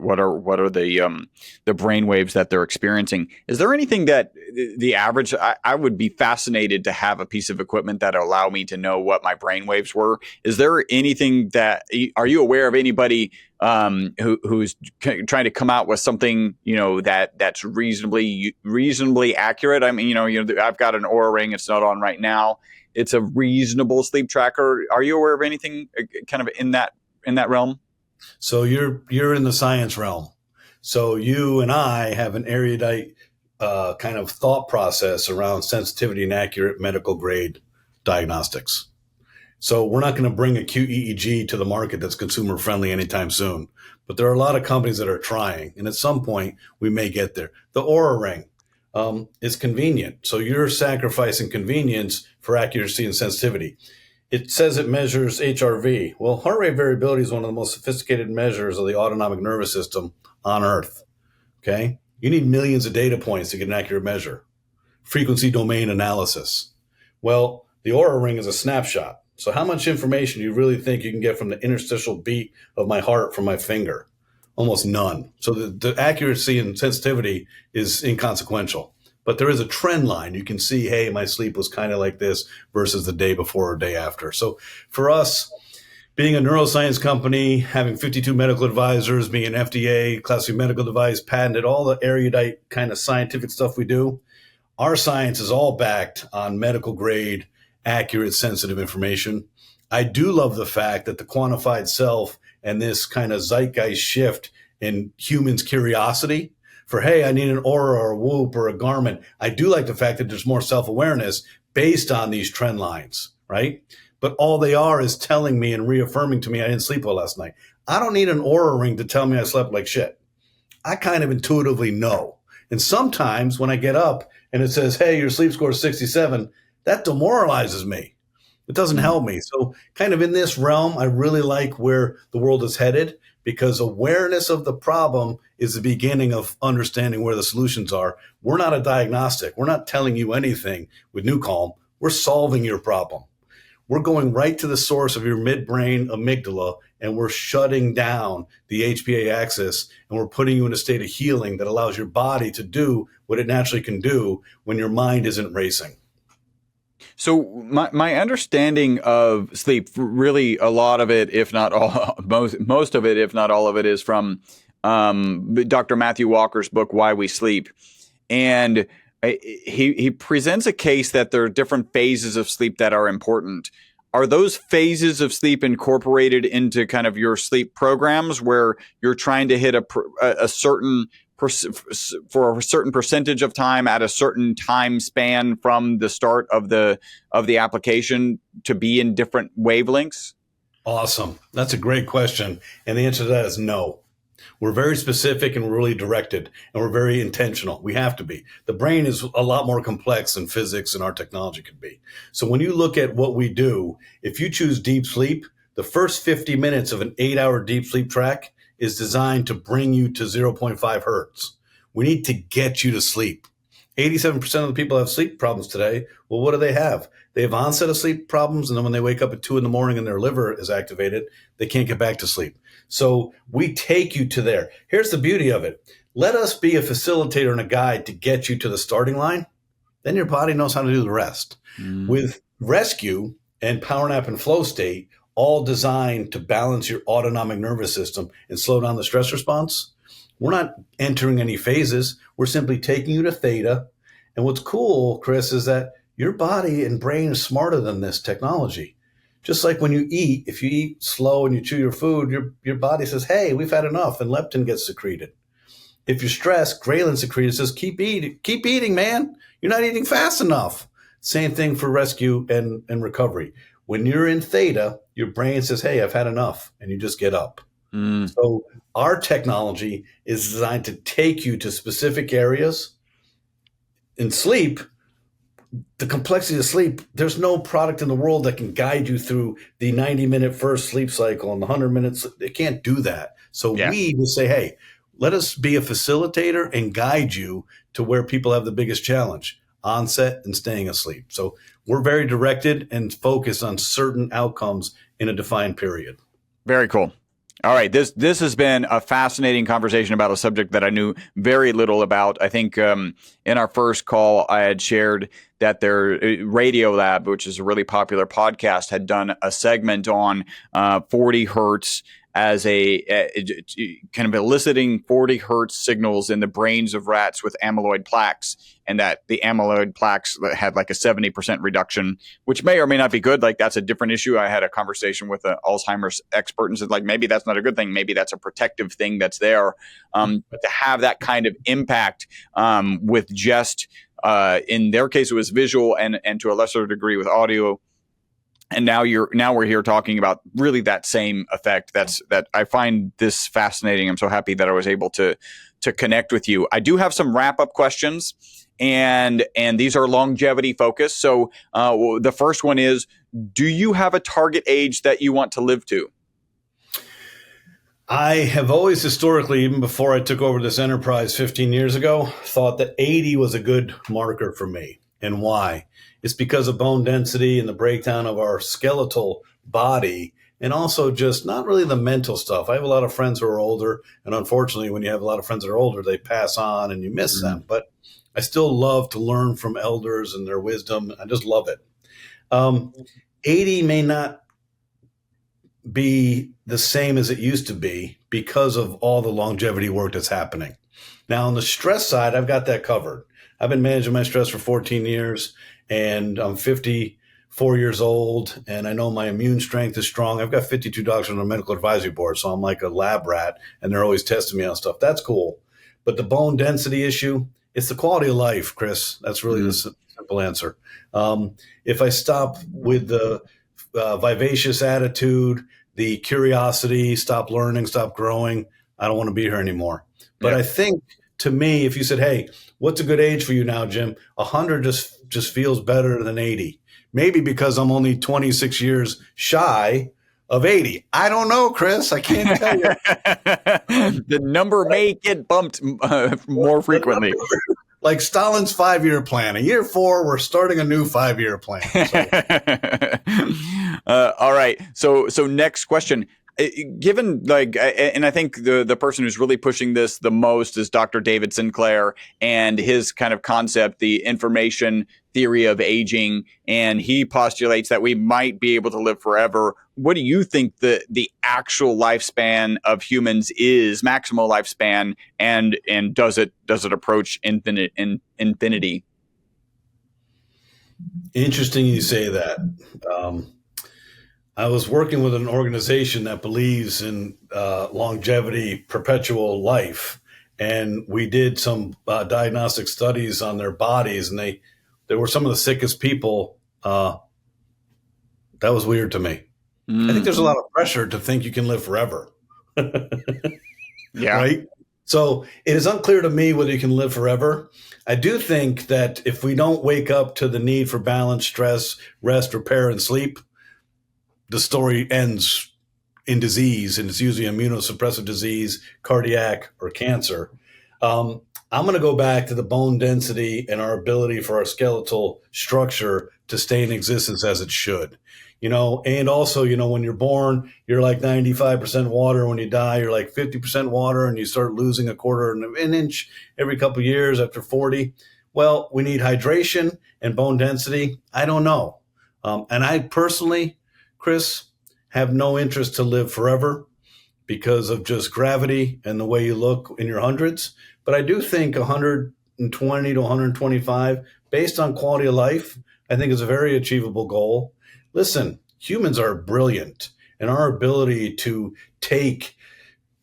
the brain waves that they're experiencing? Is there anything that the average? I would be fascinated to have a piece of equipment that allow me to know what my brain waves were. Is there anything that are you aware of anybody who's trying to come out with something that's reasonably accurate? I mean, I've got an Oura ring. It's not on right now. It's a reasonable sleep tracker. Are you aware of anything kind of in that realm? So you're in the science realm. So you and I have an erudite kind of thought process around sensitivity and accurate medical grade diagnostics. So we're not going to bring a QEEG to the market that's consumer friendly anytime soon. But there are a lot of companies that are trying. And at some point, we may get there. The Oura Ring is convenient. So you're sacrificing convenience for accuracy and sensitivity. It says it measures HRV. Well, heart rate variability is one of the most sophisticated measures of the autonomic nervous system on Earth. Okay? You need millions of data points to get an accurate measure. Frequency domain analysis. Well, the Oura Ring is a snapshot. So how much information do you really think you can get from the interstitial beat of my heart from my finger? Almost none. So the accuracy and sensitivity is inconsequential. But there is a trend line. You can see, hey, my sleep was kind of like this versus the day before or day after. So for us, being a neuroscience company, having 52 medical advisors, being an FDA, Class C medical device, patented, all the erudite kind of scientific stuff we do, our science is all backed on medical grade, accurate, sensitive information. I do love the fact that the quantified self and this kind of zeitgeist shift in humans' curiosity for, hey, I need an Aura or a Whoop or a Garmin. I do like the fact that there's more self-awareness based on these trend lines, right? But all they are is telling me and reaffirming to me I didn't sleep well last night. I don't need an Aura ring to tell me I slept like shit. I kind of intuitively know. And sometimes when I get up and it says, hey, your sleep score is 67, that demoralizes me. It doesn't help me. So kind of in this realm, I really like where the world is headed because awareness of the problem is the beginning of understanding where the solutions are. We're not a diagnostic. We're not telling you anything with NuCalm. We're solving your problem. We're going right to the source of your midbrain amygdala, and we're shutting down the HPA axis, and we're putting you in a state of healing that allows your body to do what it naturally can do when your mind isn't racing. So my understanding of sleep, really a lot of it, if not all, most of it, if not all of it, is from Dr. Matthew Walker's book, Why We Sleep. And he presents a case that there are different phases of sleep that are important. Are those phases of sleep incorporated into kind of your sleep programs where you're trying to hit a certain for a certain percentage of time at a certain time span from the start of the application to be in different wavelengths? Awesome. That's a great question. And the answer to that is no. We're very specific and we're really directed and we're very intentional. We have to be. The brain is a lot more complex than physics and our technology could be. So when you look at what we do, if you choose deep sleep, the first 50 minutes of an 8-hour deep sleep track is designed to bring you to 0.5 hertz. We need to get you to sleep. 87% of the people have sleep problems today. Well, what do they have? they have onset of sleep problems, and then when they wake up at 2 a.m. and their liver is activated, they can't get back to sleep. So we take you to there. Here's the beauty of it. Let us be a facilitator and a guide to get you to the starting line. Then your body knows how to do the rest. With rescue and power nap and flow state, all designed to balance your autonomic nervous system and slow down the stress response, we're not entering any phases. We're simply taking you to theta. And what's cool, Chris, is that your body and brain is smarter than this technology. Just like when you eat, if you eat slow and you chew your food, your body says, hey, we've had enough, and leptin gets secreted. If you're stressed, ghrelin secreted says, keep eating, man. You're not eating fast enough. Same thing for rescue and recovery. When you're in theta, your brain says, hey, I've had enough, and you just get up. So our technology is designed to take you to specific areas. In sleep, the complexity of sleep, there's no product in the world that can guide you through the 90-minute first sleep cycle and the 100 minutes. It can't do that. So we will say, hey, let us be a facilitator and guide you to where people have the biggest challenge, onset and staying asleep. So we're very directed and focused on certain outcomes in a defined period. Very cool. All right. This has been a fascinating conversation about a subject that I knew very little about. I think in our first call, I had shared that their Radio Lab, which is a really popular podcast, had done a segment on 40 hertz as a kind of eliciting 40 hertz signals in the brains of rats with amyloid plaques, and that the amyloid plaques had like a 70% reduction, which may or may not be good. Like, that's a different issue. I had a conversation with an Alzheimer's expert and said, like, maybe that's not a good thing. Maybe that's a protective thing that's there. But to have that kind of impact with just, in their case, it was visual and to a lesser degree with audio. And now we're here talking about really that same effect. That I find this fascinating. I'm so happy that I was able to connect with you. I do have some wrap-up questions, and these are longevity focused. So the first one is, do you have a target age that you want to live to? I have always historically, even before I took over this enterprise 15 years ago, thought that 80 was a good marker for me. And why? It's because of bone density and the breakdown of our skeletal body, and also just not really the mental stuff. I have a lot of friends who are older, and unfortunately, when you have a lot of friends that are older, they pass on and you miss them. But I still love to learn from elders and their wisdom. I just love it. 80 may not be the same as it used to be because of all the longevity work that's happening. Now, on the stress side, I've got that covered. I've been managing my stress for 14 years, and I'm 54 years old, and I know my immune strength is strong. I've got 52 doctors on the medical advisory board, so I'm like a lab rat, and they're always testing me on stuff. That's cool. But the bone density issue, it's the quality of life, Chris. That's really the simple answer. If I stop with the vivacious attitude, the curiosity, stop learning, stop growing, I don't want to be here anymore. But I think, to me, if you said, hey, what's a good age for you now, Jim? 100 just feels better than 80. Maybe because I'm only 26 years shy of 80. I don't know, Chris. I can't tell you. The number may get bumped more frequently. Like Stalin's 5-year plan. In year 4, we're starting a new 5-year plan. So. All right. So next question. Given, like, and I think the person who's really pushing this the most is Dr. David Sinclair and his kind of concept, the information theory of aging, and he postulates that we might be able to live forever. What do you think the actual lifespan of humans is, maximal lifespan, and does it approach infinity? Interesting you say that. I was working with an organization that believes in longevity, perpetual life, and we did some diagnostic studies on their bodies, and they were some of the sickest people. That was weird to me. I think there's a lot of pressure to think you can live forever. Yeah. Right? So it is unclear to me whether you can live forever. I do think that if we don't wake up to the need for balance, stress, rest, repair, and sleep, the story ends in disease, and it's usually immunosuppressive disease, cardiac, or cancer. I'm going to go back to the bone density and our ability for our skeletal structure to stay in existence as it should. And also, when you're born, you're like 95% water. When you die, you're like 50% water, and you start losing a quarter and an inch every couple of years after 40. Well, we need hydration and bone density. I don't know. And I personally, Chris, have no interest to live forever because of just gravity and the way you look in your hundreds. But I do think 120 to 125, based on quality of life, I think is a very achievable goal. Listen, humans are brilliant, and our ability to take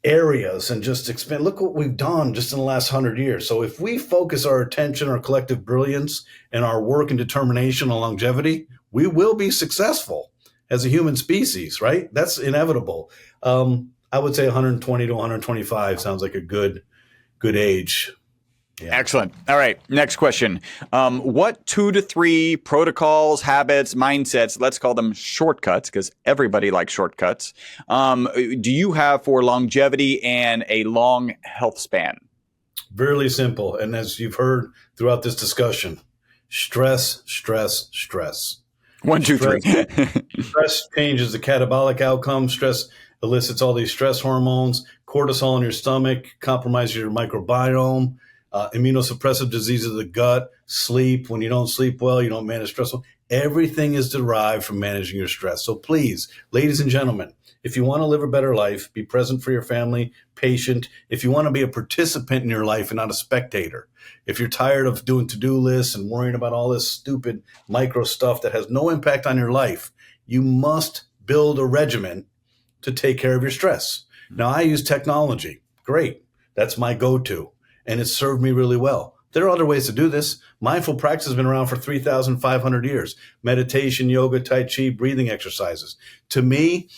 areas and just expand. Look what we've done just in the last 100 years. So if we focus our attention, our collective brilliance, and our work and determination on longevity, we will be successful as a human species, right? That's inevitable. I would say 120 to 125 sounds like a good age. Yeah. Excellent. All right. Next question. What 2 to 3 protocols, habits, mindsets, let's call them shortcuts, because everybody likes shortcuts, do you have for longevity and a long health span? Really simple. And as you've heard throughout this discussion, stress, stress, stress. 1, 2, 3. Stress changes the catabolic outcome. Stress elicits all these stress hormones, cortisol in your stomach, compromises your microbiome, immunosuppressive diseases of the gut, sleep. When you don't sleep well, you don't manage stress well. Everything is derived from managing your stress. So please, ladies and gentlemen, if you want to live a better life, be present for your family, patient. If you want to be a participant in your life and not a spectator, if you're tired of doing to-do lists and worrying about all this stupid micro stuff that has no impact on your life, you must build a regimen to take care of your stress. Now, I use technology. Great. That's my go-to. And it's served me really well. There are other ways to do this. Mindful practice has been around for 3,500 years. Meditation, yoga, Tai Chi, breathing exercises. To me,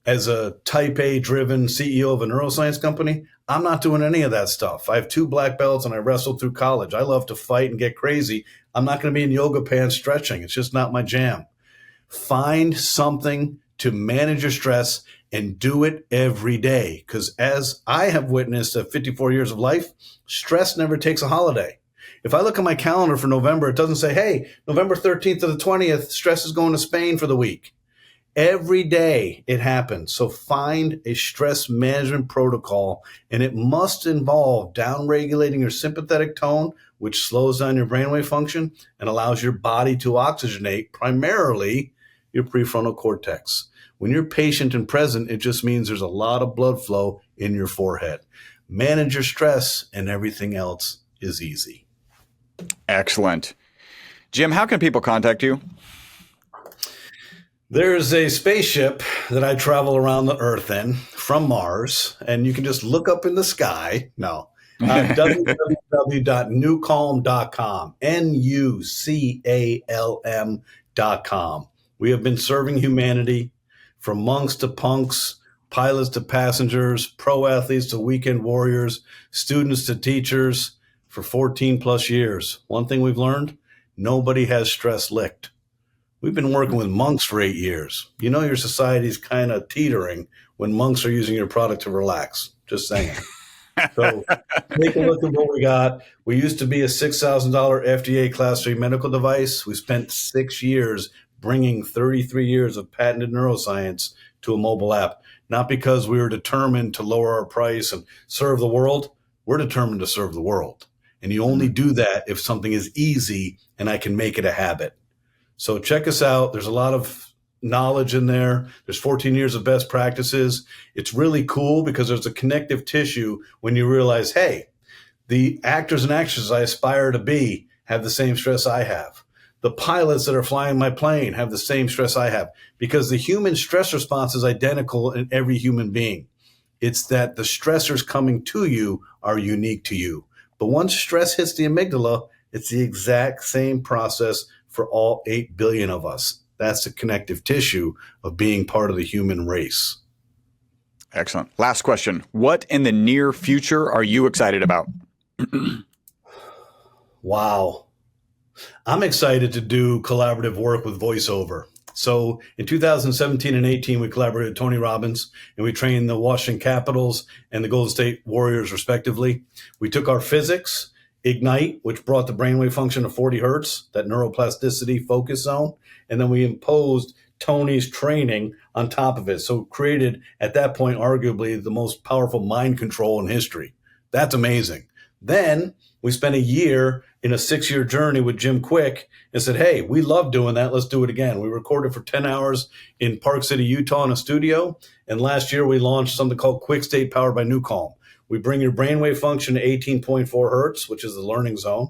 as a type A driven CEO of a neuroscience company, I'm not doing any of that stuff. I have 2 black belts and I wrestled through college. I love to fight and get crazy. I'm not going to be in yoga pants stretching. It's just not my jam. Find something to manage your stress and do it every day. Because as I have witnessed at 54 years of life, stress never takes a holiday. If I look at my calendar for November, it doesn't say, hey, November 13th to the 20th, stress is going to Spain for the week. Every day it happens. So find a stress management protocol, and it must involve downregulating your sympathetic tone, which slows down your brainwave function and allows your body to oxygenate primarily your prefrontal cortex. When you're patient and present, it just means there's a lot of blood flow in your forehead. Manage your stress, and everything else is easy. Excellent. Jim, how can people contact you? There's a spaceship that I travel around the Earth in from Mars, and you can just look up in the sky. No. www.nucalm.com, NuCalm.com. We have been serving humanity from monks to punks, pilots to passengers, pro athletes to weekend warriors, students to teachers for 14 plus years. One thing we've learned, nobody has stress licked. We've been working with monks for 8 years. You know your society's kind of teetering when monks are using your product to relax. Just saying. So take a look at what we got. We used to be a $6,000 FDA Class 3 medical device. We spent 6 years bringing 33 years of patented neuroscience to a mobile app. Not because we were determined to lower our price and serve the world. We're determined to serve the world. And you only do that if something is easy and I can make it a habit. So check us out. There's a lot of knowledge in there. There's 14 years of best practices. It's really cool because there's a connective tissue when you realize, hey, the actors and actresses I aspire to be have the same stress I have. The pilots that are flying my plane have the same stress I have, because the human stress response is identical in every human being. It's that the stressors coming to you are unique to you. But once stress hits the amygdala, it's the exact same process for all 8 billion of us. That's the connective tissue of being part of the human race. Excellent. Last question. What in the near future are you excited about? Wow. I'm excited to do collaborative work with voiceover. So in 2017 and 18, we collaborated with Tony Robbins, and we trained the Washington Capitals and the Golden State Warriors, respectively. We took our physics Ignite, which brought the brainwave function to 40 hertz, that neuroplasticity focus zone. And then we imposed Tony's training on top of it. So created, at that point, arguably the most powerful mind control in history. That's amazing. Then we spent a year in a 6-year journey with Jim Quick and said, hey, we love doing that. Let's do it again. We recorded for 10 hours in Park City, Utah in a studio. And last year we launched something called Quick State powered by NuCalm. We bring your brainwave function to 18.4 hertz, which is the learning zone.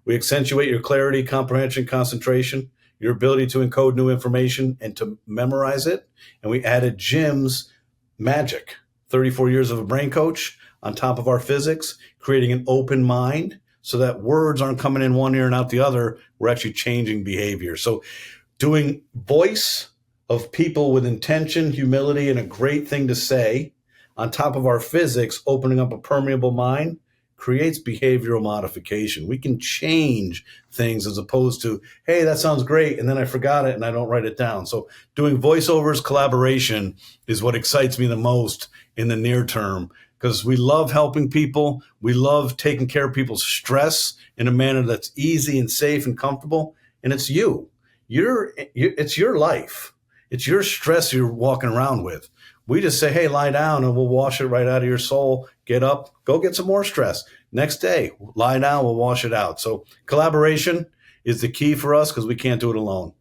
We accentuate your clarity, comprehension, concentration, your ability to encode new information and to memorize it. And we added Jim's magic, 34 years of a brain coach on top of our physics, creating an open mind so that words aren't coming in one ear and out the other. We're actually changing behavior. So doing voice of people with intention, humility, and a great thing to say on top of our physics, opening up a permeable mind, creates behavioral modification. We can change things as opposed to, hey, that sounds great, and then I forgot it and I don't write it down. So doing voiceovers, collaboration is what excites me the most in the near term, because we love helping people. We love taking care of people's stress in a manner that's easy and safe and comfortable. And it's you. It's your life. It's your stress you're walking around with. We just say, hey, lie down and we'll wash it right out of your soul. Get up, go get some more stress. Next day, lie down, we'll wash it out. So collaboration is the key for us because we can't do it alone.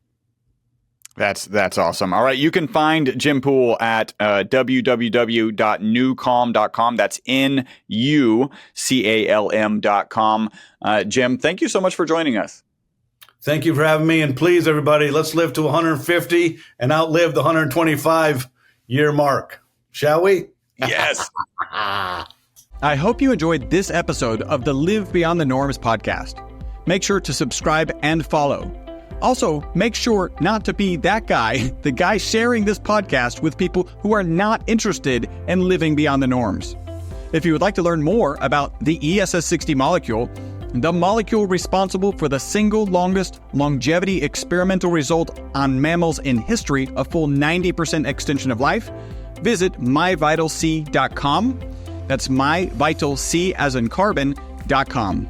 That's awesome. All right. You can find Jim Poole at www.nucalm.com. That's NuCalm.com. Jim, thank you so much for joining us. Thank you for having me. And please, everybody, let's live to 150 and outlive the 125-year mark. Shall we? Yes. I hope you enjoyed this episode of the Live Beyond the Norms podcast. Make sure to subscribe and follow. Also, make sure not to be that guy, the guy sharing this podcast with people who are not interested in living beyond the norms. If you would like to learn more about the ESS60 molecule, the molecule responsible for the single longest longevity experimental result on mammals in history, a full 90% extension of life, visit myvitalc.com. That's myvitalc as in carbon.com.